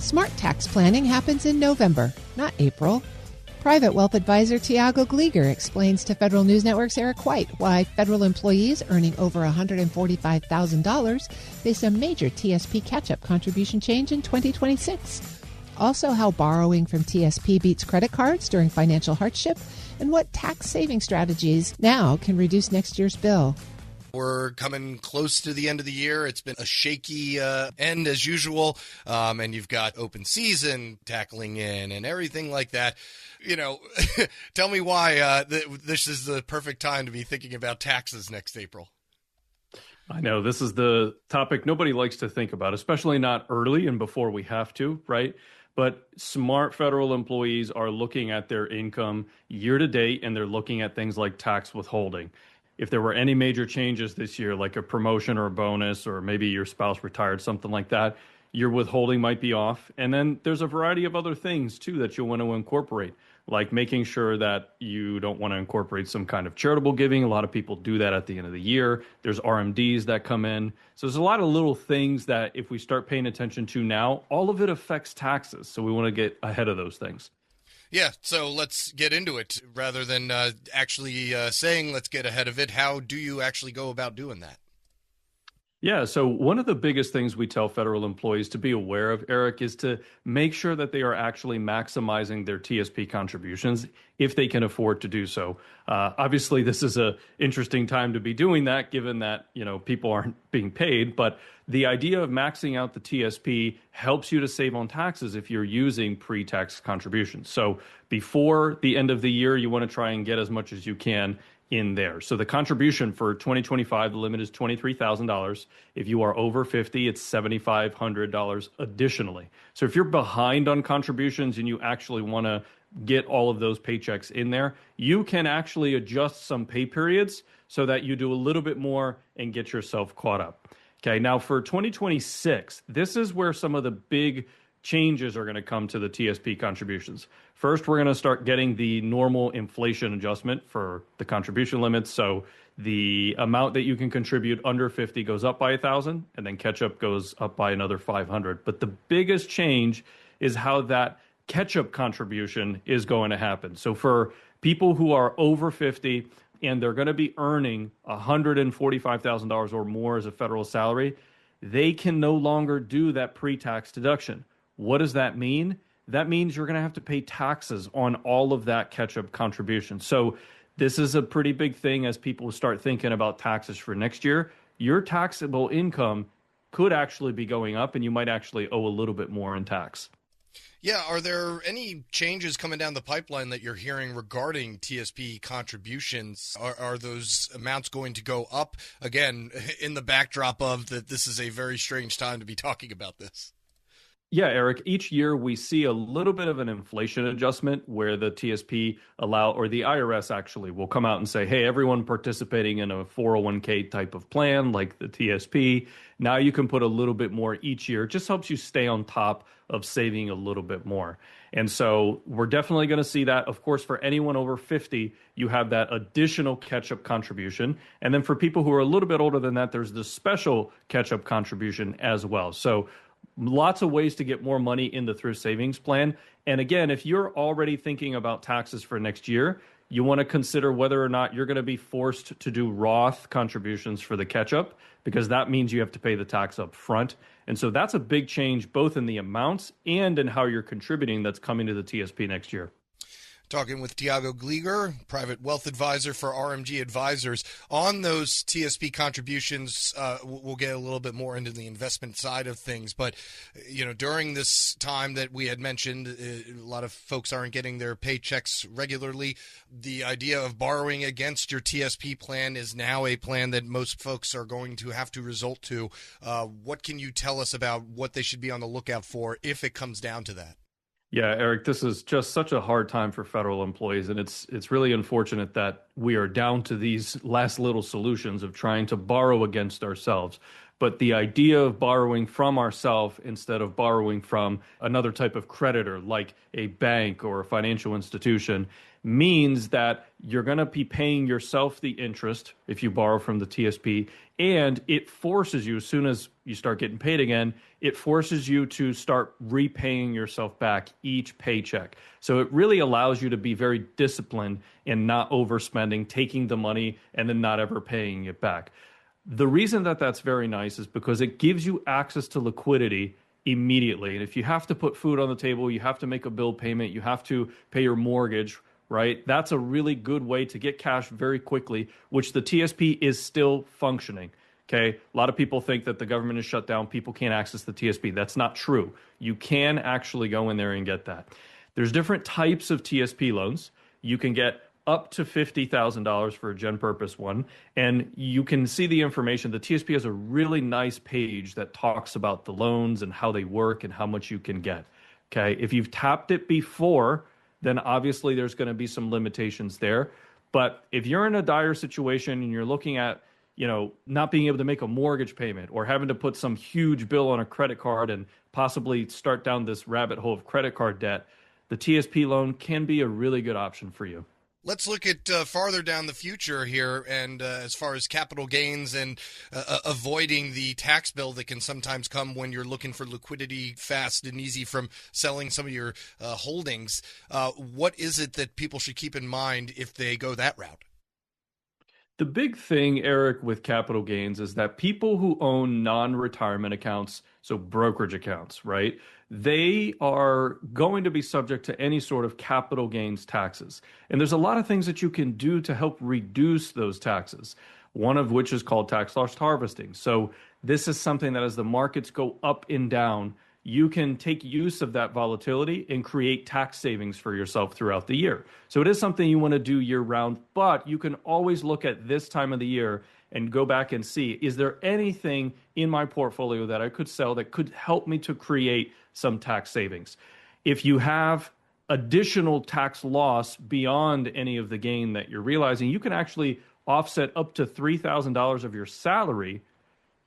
Smart tax planning happens in November, not April. Private wealth advisor Thiago Glieger explains to Federal News Network's Eric White why federal employees earning over $145,000 face a major TSP catch-up contribution change in 2026. Also, how borrowing from TSP beats credit cards during financial hardship, and what tax saving strategies now can reduce next year's bill. We're coming close to the end of the year. It's been a shaky end as usual, and you've got open season tackling in and everything like that. You know, tell me why this is the perfect time to be thinking about taxes next April. I know this is the topic nobody likes to think about, especially not early and before we have to, right? But smart federal employees are looking at their income year to date, and they're looking at things like tax withholding. If there were any major changes this year, like a promotion or a bonus, or maybe your spouse retired, something like that, your withholding might be off. And then there's a variety of other things, too, that you'll want to incorporate, like making sure that you don't want to incorporate some kind of charitable giving. A lot of people do that at the end of the year. There's RMDs that come in. So there's a lot of little things that if we start paying attention to now, all of it affects taxes. So we want to get ahead of those things. Yeah, so let's get into it. Rather than actually saying let's get ahead of it, how do you actually go about doing that? Yeah, so one of the biggest things we tell federal employees to be aware of, Eric, is to make sure that they are actually maximizing their TSP contributions if they can afford to do so. Obviously, this is an interesting time to be doing that, given that people aren't being paid. But the idea of maxing out the TSP helps you to save on taxes if you're using pre-tax contributions. So before the end of the year, you want to try and get as much as you can in there. So the contribution for 2025, the limit is $23,000. If you are over 50, it's $7,500 additionally. So if you're behind on contributions and you actually want to get all of those paychecks in there, you can actually adjust some pay periods so that you do a little bit more and get yourself caught up. Okay, now for 2026, this is where some of the big changes are going to come to the TSP contributions. First, we're going to start getting the normal inflation adjustment for the contribution limits. So the amount that you can contribute under 50 goes up by 1,000, and then catch-up goes up by another 500. But the biggest change is how that catch-up contribution is going to happen. So for people who are over 50 and they're going to be earning $145,000 or more as a federal salary, they can no longer do that pre-tax deduction. What does that mean? That means you're going to have to pay taxes on all of that catch-up contribution. So this is a pretty big thing as people start thinking about taxes for next year. Your taxable income could actually be going up, and you might actually owe a little bit more in tax. Yeah, are there any changes coming down the pipeline that you're hearing regarding TSP contributions? Are those amounts going to go up? Again, in the backdrop of that this is a very strange time to be talking about this. Yeah, Eric, each year we see a little bit of an inflation adjustment where the TSP or the IRS actually will come out and say, hey, everyone participating in a 401k type of plan like the TSP, now you can put a little bit more each year. It just helps you stay on top of saving a little bit more. And so we're definitely going to see that. Of course, for anyone over 50, you have that additional catch-up contribution. And then for people who are a little bit older than that, there's the special catch-up contribution as well. So lots of ways to get more money in the thrift savings plan. And again, if you're already thinking about taxes for next year, you want to consider whether or not you're going to be forced to do Roth contributions for the catch-up, because that means you have to pay the tax up front. And so that's a big change, both in the amounts and in how you're contributing that's coming to the TSP next year. Talking with Thiago Glieger, private wealth advisor for RMG Advisors. On those TSP contributions, we'll get a little bit more into the investment side of things. But, during this time that we had mentioned, a lot of folks aren't getting their paychecks regularly. The idea of borrowing against your TSP plan is now a plan that most folks are going to have to resort to. What can you tell us about what they should be on the lookout for if it comes down to that? Yeah, Eric, this is just such a hard time for federal employees, and it's really unfortunate that we are down to these last little solutions of trying to borrow against ourselves. But the idea of borrowing from ourselves instead of borrowing from another type of creditor like a bank or a financial institution means that you're going to be paying yourself the interest if you borrow from the TSP, and it forces you, as soon as you start getting paid again, it forces you to start repaying yourself back each paycheck. So it really allows you to be very disciplined in not overspending, taking the money, and then not ever paying it back. The reason that that's very nice is because it gives you access to liquidity immediately. And if you have to put food on the table, you have to make a bill payment, you have to pay your mortgage, right? That's a really good way to get cash very quickly, which the TSP is still functioning. Okay. A lot of people think that the government is shut down, people can't access the TSP. That's not true. You can actually go in there and get that. There's different types of TSP loans. You can get up to $50,000 for a gen purpose one. And you can see the information. The TSP has a really nice page that talks about the loans and how they work and how much you can get. Okay. If you've tapped it before, then obviously there's going to be some limitations there. But if you're in a dire situation and you're looking at, not being able to make a mortgage payment or having to put some huge bill on a credit card and possibly start down this rabbit hole of credit card debt, the TSP loan can be a really good option for you. Let's look at farther down the future here, and as far as capital gains and avoiding the tax bill that can sometimes come when you're looking for liquidity fast and easy from selling some of your holdings. What is it that people should keep in mind if they go that route? The big thing, Eric, with capital gains is that people who own non-retirement accounts, so brokerage accounts, right, they are going to be subject to any sort of capital gains taxes. And there's a lot of things that you can do to help reduce those taxes, one of which is called tax loss harvesting. So this is something that as the markets go up and down, you can take use of that volatility and create tax savings for yourself throughout the year. So it is something you want to do year round, but you can always look at this time of the year and go back and see, is there anything in my portfolio that I could sell that could help me to create some tax savings? If you have additional tax loss beyond any of the gain that you're realizing, you can actually offset up to $3,000 of your salary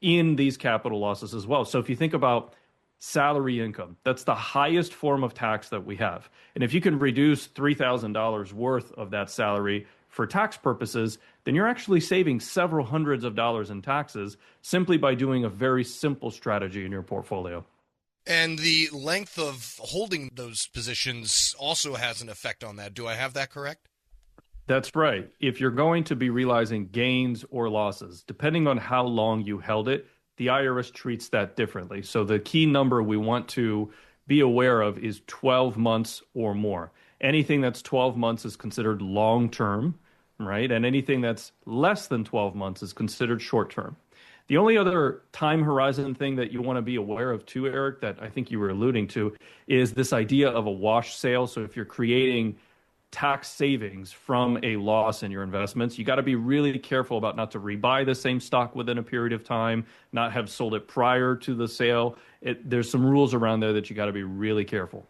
in these capital losses as well. So if you think about salary income, that's the highest form of tax that we have. And if you can reduce $3,000 worth of that salary for tax purposes, then you're actually saving several hundreds of dollars in taxes simply by doing a very simple strategy in your portfolio. And the length of holding those positions also has an effect on that. Do I have that correct? That's right. If you're going to be realizing gains or losses, depending on how long you held it, the IRS treats that differently. So the key number we want to be aware of is 12 months or more. Anything that's 12 months is considered long-term, right? And anything that's less than 12 months is considered short-term. The only other time horizon thing that you want to be aware of too, Eric, that I think you were alluding to, is this idea of a wash sale. So if you're creating tax savings from a loss in your investments, you got to be really careful about not to rebuy the same stock within a period of time, not have sold it prior to the sale. There's some rules around there that you got to be really careful.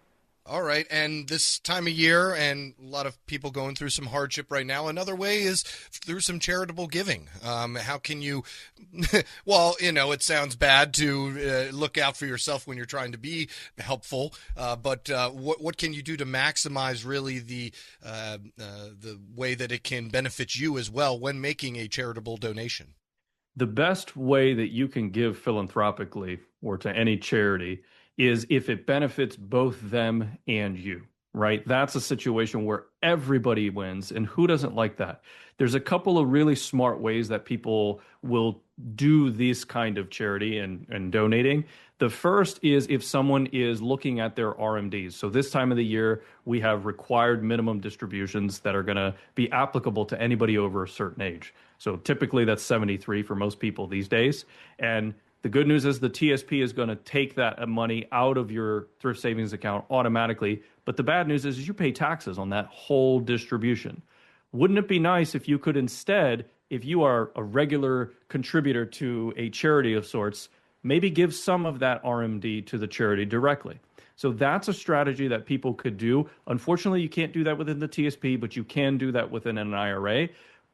All right. And this time of year, and a lot of people going through some hardship right now, another way is through some charitable giving. How can you, well, it sounds bad to look out for yourself when you're trying to be helpful, but what can you do to maximize really the way that it can benefit you as well when making a charitable donation? The best way that you can give philanthropically or to any charity is if it benefits both them and you, right? That's a situation where everybody wins, and who doesn't like that? There's a couple of really smart ways that people will do this kind of charity and donating. The first is if someone is looking at their RMDs. So this time of the year, we have required minimum distributions that are going to be applicable to anybody over a certain age. So typically that's 73 for most people these days. And the good news is the TSP is going to take that money out of your thrift savings account automatically. But the bad news is you pay taxes on that whole distribution. Wouldn't it be nice if you could instead, if you are a regular contributor to a charity of sorts, maybe give some of that RMD to the charity directly? So that's a strategy that people could do. Unfortunately, you can't do that within the TSP, but you can do that within an IRA.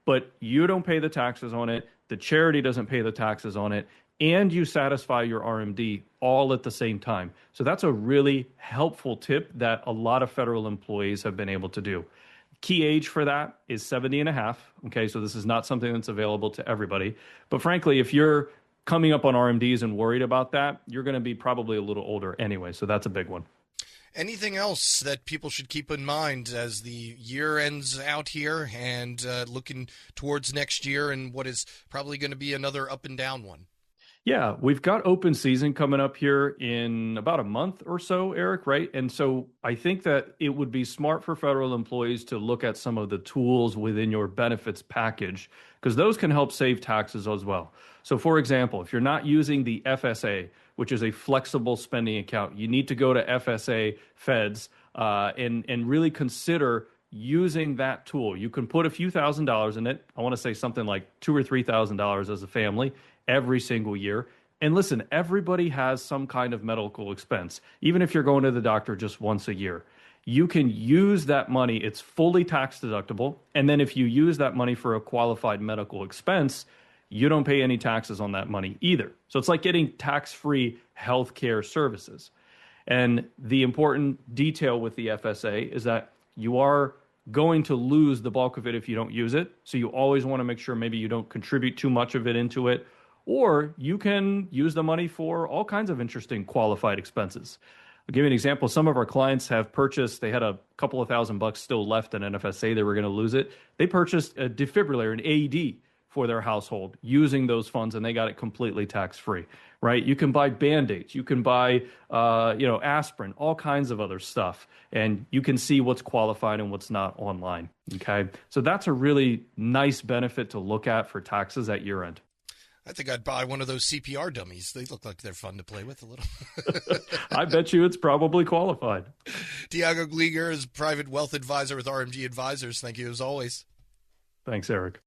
But you don't pay the taxes on it. The charity doesn't pay the taxes on it. and you satisfy your RMD all at the same time. So that's a really helpful tip that a lot of federal employees have been able to do. Key age for that is 70 and a half. Okay, so this is not something that's available to everybody. But frankly, if you're coming up on RMDs and worried about that, you're going to be probably a little older anyway. So that's a big one. Anything else that people should keep in mind as the year ends out here and looking towards next year and what is probably going to be another up and down one? Yeah, we've got open season coming up here in about a month or so, Eric, right? And so I think that it would be smart for federal employees to look at some of the tools within your benefits package, because those can help save taxes as well. So for example, if you're not using the FSA, which is a flexible spending account, you need to go to FSA Feds and really consider using that tool. You can put a few $1,000s in it. I want to say something like $2,000 or $3,000 as a family every single year. And listen, everybody has some kind of medical expense, even if you're going to the doctor just once a year. You can use that money. It's fully tax deductible. And then if you use that money for a qualified medical expense, you don't pay any taxes on that money either. So it's like getting tax-free healthcare services. And the important detail with the FSA is that you are going to lose the bulk of it if you don't use it. So you always want to make sure maybe you don't contribute too much of it into it, or you can use the money for all kinds of interesting qualified expenses. I'll give you an example. Some of our clients have purchased, they had a couple of $1,000 still left in an FSA, they were going to lose it. They purchased a defibrillator, an AED, for their household using those funds, and they got it completely tax-free, right? You can buy Band-Aids, you can buy, aspirin, all kinds of other stuff, and you can see what's qualified and what's not online, okay? So that's a really nice benefit to look at for taxes at year end. I think I'd buy one of those CPR dummies. They look like they're fun to play with a little. I bet you it's probably qualified. Thiago Glieger is private wealth advisor with RMG Advisors. Thank you as always. Thanks, Eric.